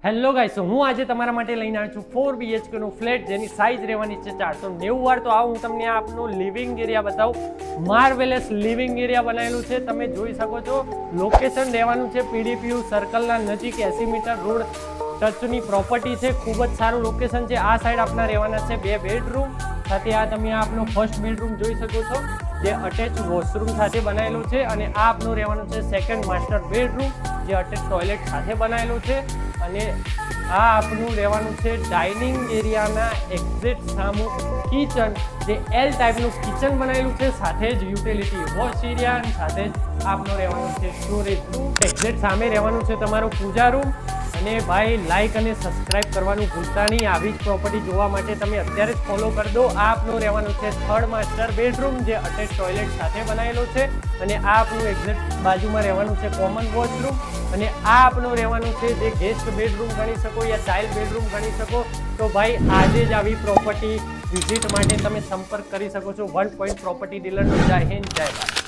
Hello guys, હું આજે તમારા માટે લઈને આવ્યો છું 4 BHK નો ફ્લેટ જેની સાઇઝ રહેવાની છે 490 વાર. તો આવો હું તમને આપનું લિવિંગ એરિયા બતાવું. માર્વેલસ લિવિંગ એરિયા બનાવેલું છે, તમે જોઈ શકો છો. લોકેશન રહેવાનું છે PDPU સર્કલના નજીક 80 મીટર રોડ ટચની પ્રોપર્ટી છે. ખૂબ જ સારું લોકેશન છે. આ સાઈડ આપના રહેવાના છે 2 બેડરૂમ સાથે. આ તમે આપનો ફર્સ્ટ બેડરૂમ જોઈ શકો છો જે અટેચ વોશરૂમ સાથે બનાવેલું છે, અને આ આપનું રહેવાનું છે સેકન્ડ માસ્ટર બેડરૂમ જે અટેચ ટોયલેટ સાથે બનાવેલું છે. અને આ આપનું રહેવાનું છે ડાઇનિંગ એરિયાના એક્ઝેક્ટ સામું કિચન જે એલ ટાઈપનું કિચન બનાવેલું છે, સાથે જ યુટિલિટી વોશ એરિયા અને સાથે જ આપનું રહેવાનું છે સ્ટોરેજ રૂમ. એક્ઝેક્ટ સામે રહેવાનું છે તમારું પૂજા રૂમ. અને ભાઈ લાઇક અને સબસ્ક્રાઇબ કરવાનું ભૂલતા નહીં. આવી જ પ્રોપર્ટી જોવા માટે તમે અત્યારે જ ફોલો કરી દો. આ આપનું રહેવાનું છે થર્ડ માસ્ટર બેડરૂમ જે અટેચ ટોયલેટ સાથે બનાવેલો છે, અને આ આપનું એક્ઝેક્ટ બાજુમાં રહેવાનું છે કોમન વોશરૂમ. અને આ આપનું રહેવાનું છે જે ગેસ્ટ બેડરૂમ ગણી શકો યા ચાઇલ્ડ બેડરૂમ ગણી શકો. તો ભાઈ આજે જ આવી પ્રોપર્ટી વિઝિટ માટે તમે સંપર્ક કરી શકો છો. 1 પોઈન્ટ પ્રોપર્ટી ડીલરનો. જય હિન્દ, જય ભારત.